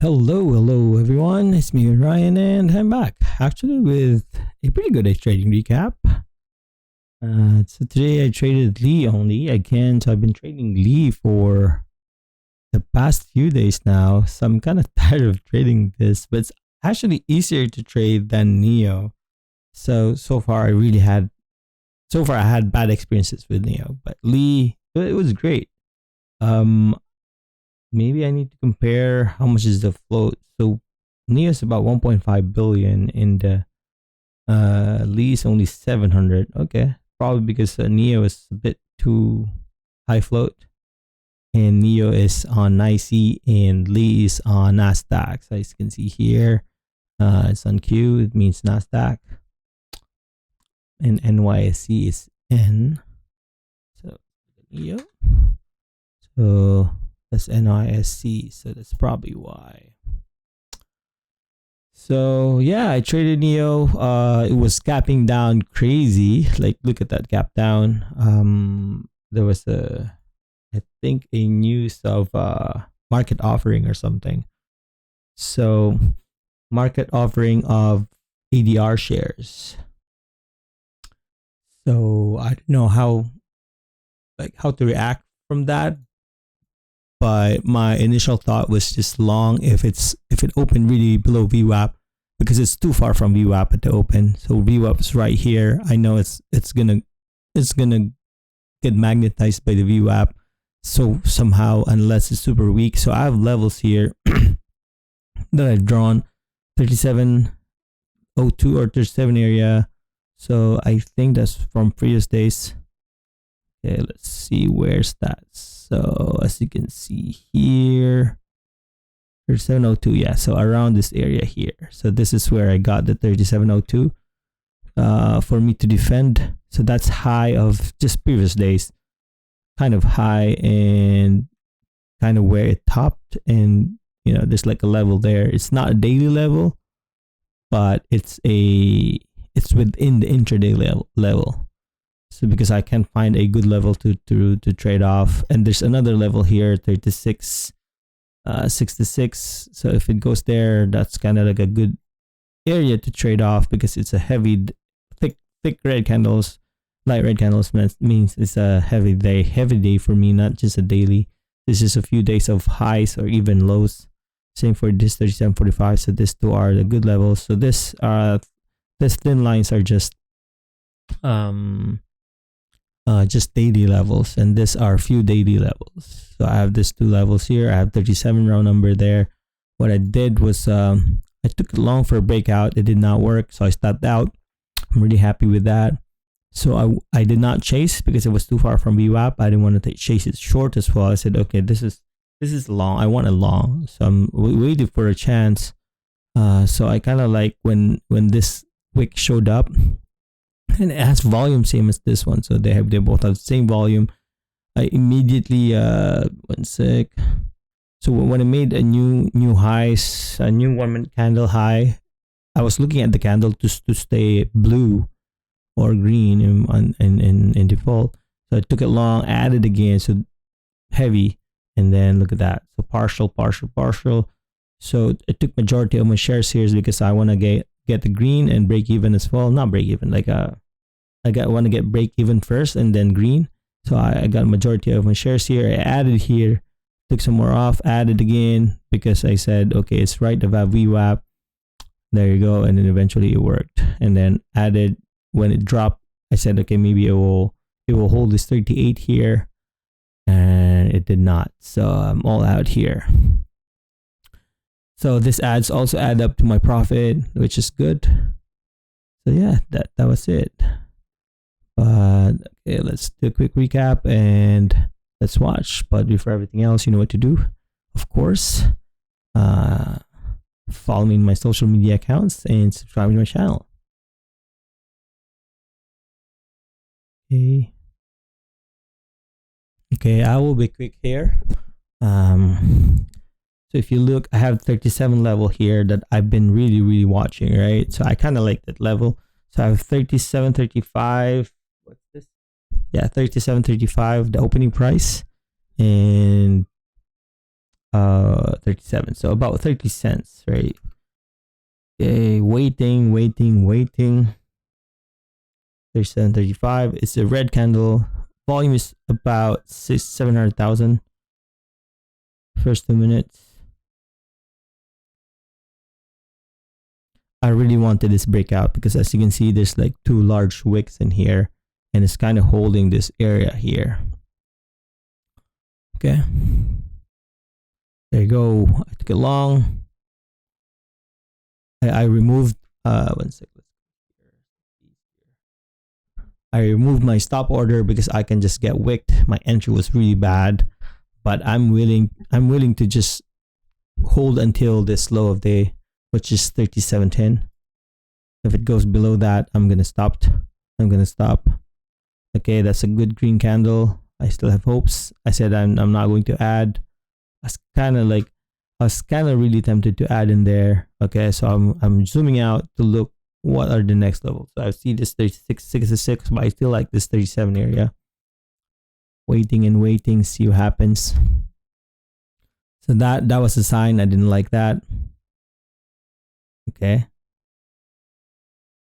Hello everyone. It's me, Ryan, and I'm back actually with a pretty good trading recap. So today I traded Lee only again. So I've been trading Lee for the past few days now. So I'm kind of tired of trading this, but it's actually easier to trade than Neo. So far I had bad experiences with Neo, but Lee, it was great. Maybe I need to compare how much is the float. So Neo is about 1.5 billion in the Lee is only 700. Okay, probably because Neo is a bit too high float, and Neo is on NYSE and Lee is on Nasdaq. So as you can see here, it's on Q. It means Nasdaq, and NYSE is N. So Neo. So that's NISC, so that's probably why. So yeah, I traded Neo. It was gapping down crazy. Like, look at that gap down. There was I think a news of market offering or something. So market offering of ADR shares. So I don't know how to react from that. But my initial thought was just long if it opened really below VWAP, because it's too far from VWAP at the open. So VWAP is right here. I know it's gonna get magnetized by the VWAP. So somehow, unless it's super weak. So I have levels here that I've drawn, 3702 or 37 area. So I think that's from previous days. Okay, let's see where's that. So as you can see here, 3702, yeah, so around this area here. So this is where I got the 3702 for me to defend. So that's high of just previous days, kind of high and kind of where it topped, and there's like a level there. It's not a daily level, but it's within the intraday level. So because I can't find a good level to trade off, and there's another level here, 36, 66. So if it goes there, that's kind of like a good area to trade off, because it's a heavy, thick red candles. Light red candles means it's a heavy day for me, not just a daily. This is a few days of highs or even lows. Same for this 37.45. So these two are the good levels. So this thin lines are just daily levels, and these are few daily levels. So I have these two levels here. I have 37 round number there. What I did was I took it long for a breakout. It did not work, so I stopped out. I'm really happy with that. So I did not chase because it was too far from VWAP. I didn't want to chase it short as well. I said, okay, this is long. I want a long, so I'm waiting for a chance. So I kind of like when this wick showed up. And it has volume same as this one, so they both have the same volume. I immediately one sec. So when I made a new highs, a new 1 minute candle high, I was looking at the candle to stay blue or green in default. So I took it long, added again, so heavy, and then look at that. So partial. So I took majority of my shares here because I want to get the green and break even as well. Not break even, like I want to get break even first and then green. So I got majority of my shares here. I added here, took some more off, added again because I said, okay, it's right above VWAP. There you go. And then eventually it worked. And then added when it dropped. I said, okay, maybe it will hold this 38 here, and it did not. So I'm all out here. So this also add up to my profit, which is good. So yeah, that was it. But okay, let's do a quick recap and let's watch. But before everything else, you know what to do. Of course, follow me in my social media accounts and subscribe to my channel. Okay, I will be quick here. So if you look, I have 37 level here that I've been really watching, right? So I kind of like that level. So I have 37, 35. What's this? Yeah, 37.35, the opening price, and 37. So about 30 cents, right? Okay, waiting. 37, 35. It's a red candle. Volume is about 700,000. First 2 minutes. I really wanted this breakout because as you can see, there's like 2 large wicks in here and it's kind of holding this area here. Okay. There you go. I took it long. I removed, one second. I removed my stop order because I can just get wicked. My entry was really bad, but I'm willing to just hold until this low of day, which is 37.10. If it goes below that, I'm gonna stop. Okay, that's a good green candle. I still have hopes. I said I'm not going to add. I was kind of really tempted to add in there. Okay, so I'm zooming out to look what are the next levels. So I see this 36, 66, but I still like this 37 area. Waiting, see what happens. So that was a sign. I didn't like that. Okay.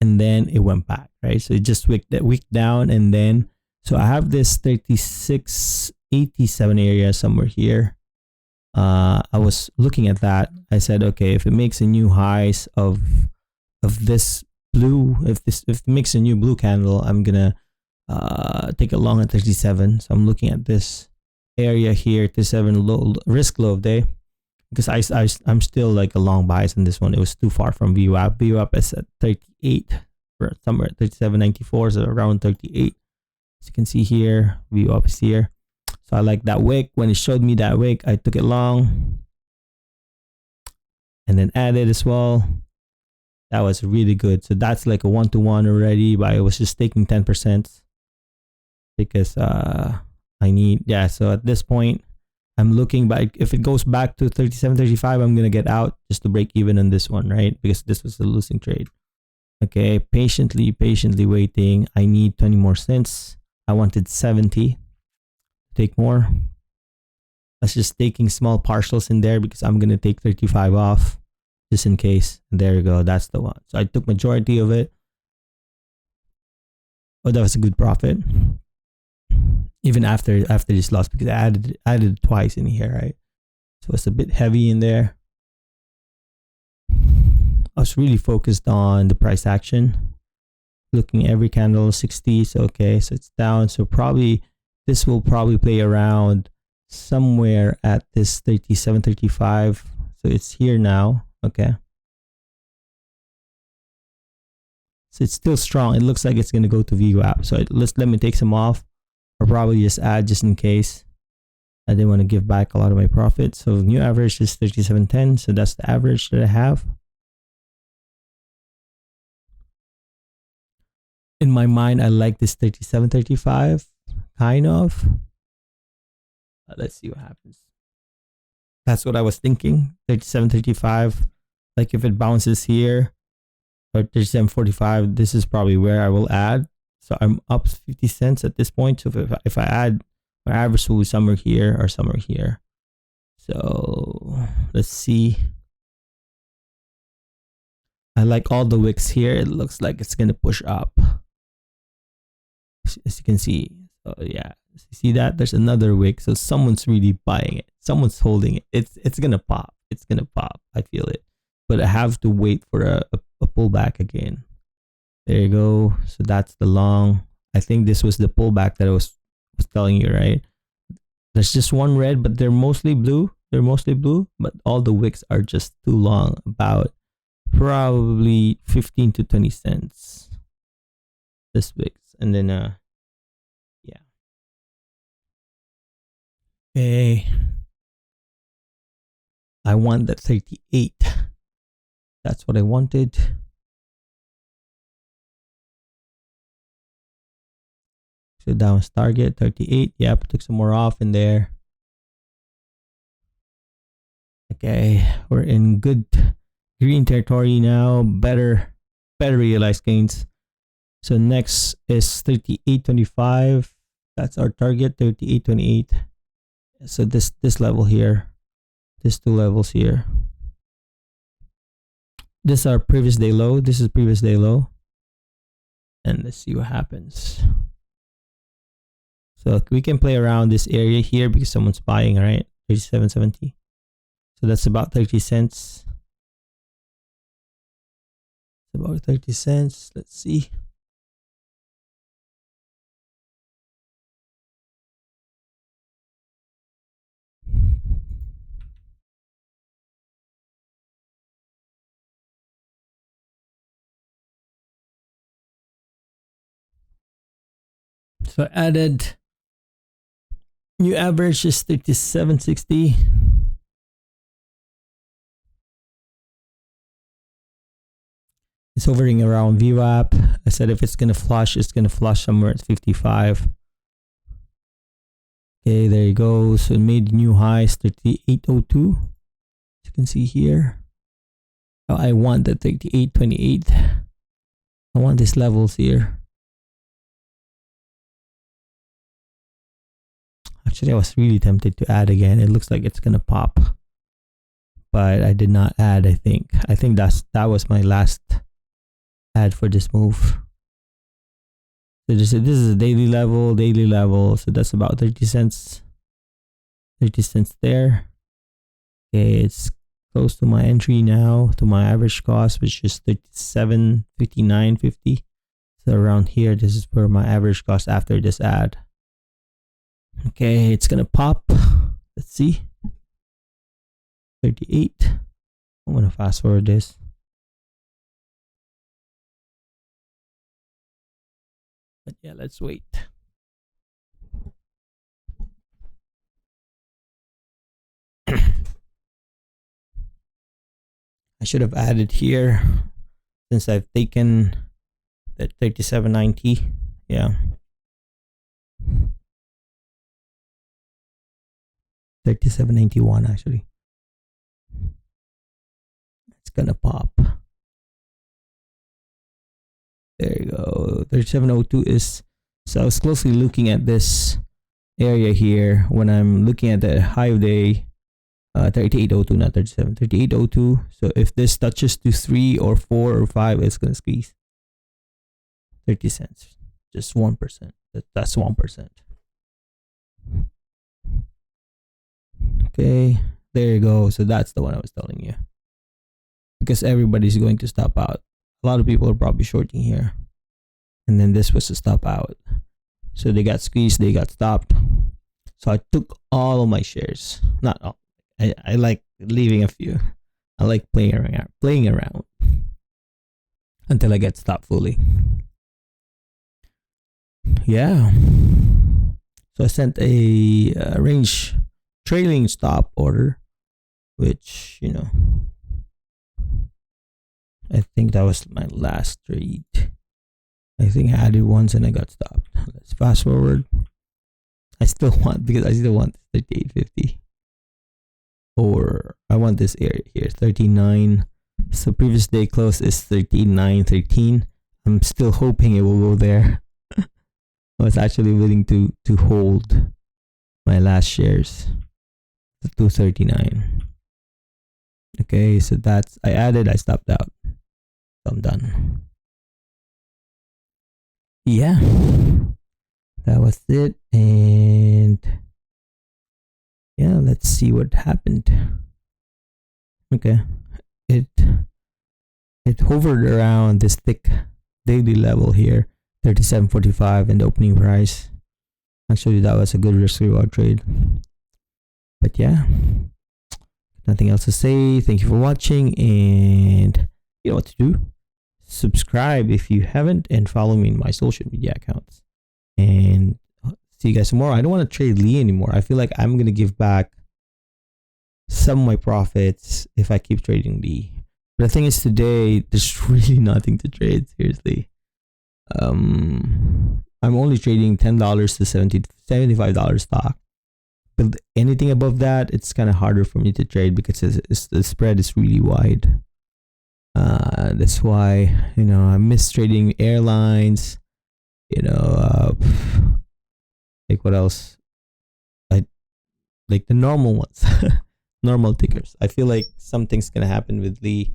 And then it went back, right? So it just wicked down, and then so I have this 36.87 area somewhere here. I was looking at that. I said, okay, if it makes a new highs of this blue, if it makes a new blue candle, I'm gonna take it long at 37. So I'm looking at this area here, 37 low risk low of day, because I'm still like a long bias in this one. It was too far from VWAP. VWAP is at 38, or somewhere at 37.94, so around 38. As you can see here, VWAP is here. So I like that wick. When it showed me that wick, I took it long and then added as well. That was really good. So that's like a 1-to-1 already, but I was just taking 10% because I need, yeah. So at this point, I'm looking, but if it goes back to 37.35, I'm gonna get out just to break even on this one, right? Because this was a losing trade. Okay, patiently waiting. I need 20 more cents. I wanted 70. Take more. I was just taking small partials in there because I'm gonna take 35 off just in case. And there you go. That's the one. So I took majority of it. Oh, that was a good profit. Even after this loss, because I added it twice in here, right? So it's a bit heavy in there. I was really focused on the price action, looking every candle 60. So okay, so it's down. So probably this will probably play around somewhere at this 37.35. So it's here now. Okay. So it's still strong. It looks like it's going to go to VWAP. So let me take some off, or probably just add just in case. I didn't want to give back a lot of my profit. So new average is 37.10. So that's the average that I have. In my mind, I like this 37.35, kind of. Let's see what happens. That's what I was thinking. 37.35. Like if it bounces here, or 37.45, this is probably where I will add. So I'm up 50 cents at this point. So if I add, my average will be somewhere here or somewhere here. So let's see. I like all the wicks here. It looks like it's gonna push up, as you can see. So yeah, you see that there's another wick. So someone's really buying it. Someone's holding it. It's gonna pop. It's gonna pop. I feel it. But I have to wait for a pullback again. There you go. So that's the long. I think this was the pullback that I was telling you, right? There's just one red, but they're mostly blue. But all the wicks are just too long, about probably 15 to 20 cents. This wicks, and then yeah. Okay. I want that 38. That's what I wanted. So that was target 38. Yep, took some more off in there. Okay, we're in good green territory now. Better realized gains. So next is 38.25. That's our target, 38.28. So this level here. these two levels here. This is our previous day low. This is previous day low. And let's see what happens. So we can play around this area here because someone's buying, right? 37.70. So that's about 30 cents. It's about 30 cents. Let's see. So I added new average is 37.60. It's hovering around VWAP. I said if it's gonna flush, it's gonna flush somewhere at 55. Okay, there you go. So it made new highs 38.02. As you can see here. Oh, I want the 38.28. I want these levels here. Actually, I was really tempted to add again. It looks like it's gonna pop, but I did not add. I think that was my last add for this move. So this is a daily level. So that's about 30 cents. 30 cents there. Okay, it's close to my entry now, to my average cost, which is 37.59.50. So around here, this is where my average cost after this ad. Okay, it's gonna pop. Let's see. 38. I'm gonna fast forward this. But yeah, let's wait. I should have added here since I've taken that 37.90. Yeah. 37.91 actually. It's gonna pop. There you go. 37.02 is, so I was closely looking at this area here when I'm looking at the high of day. 38.02, not 37. 38.02. So if this touches to 3 or 4 or 5, it's gonna squeeze 30 cents. Just 1%. That's 1%. Okay, there you go. So that's the one I was telling you. Because everybody's going to stop out. A lot of people are probably shorting here. And then this was a stop out. So they got squeezed, they got stopped. So I took all of my shares. Not all. I like leaving a few. I like playing around until I get stopped fully. Yeah. So I sent a range trailing stop order, which, you know, I think that was my last trade. I think I added once and I got stopped. Let's fast forward. I still want 38.50. Or I want this area here, 39. So previous day close is 39.13. I'm still hoping it will go there. I was actually willing to hold my last shares to 239. Okay, so that's, I added, I stopped out. So I'm done. Yeah, that was it. And yeah, let's see what happened. Okay, it hovered around this thick daily level here, 37.45, and the opening price. Actually, that was a good risk reward trade. But yeah, nothing else to say. Thank you for watching, and you know what to do. Subscribe if you haven't, and follow me in my social media accounts. And see you guys tomorrow. I don't want to trade Lee anymore. I feel like I'm gonna give back some of my profits if I keep trading Lee. But the thing is, today there's really nothing to trade. Seriously, I'm only trading $10 to $75 stock. But anything above that, it's kind of harder for me to trade because the spread is really wide. That's why, you know, I miss trading airlines. You know, like what else? Like the normal ones, normal tickers. I feel like something's gonna happen with Lee,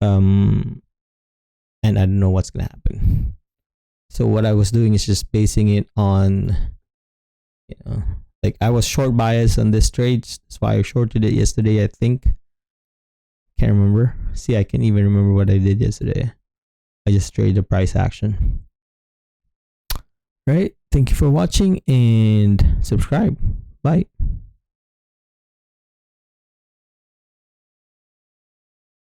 and I don't know what's gonna happen. So what I was doing is just basing it on, like I was short bias on this trade. That's why I shorted it yesterday, I think. Can't remember. See, I can't even remember what I did yesterday. I just traded the price action. Right? Thank you for watching and subscribe. Bye.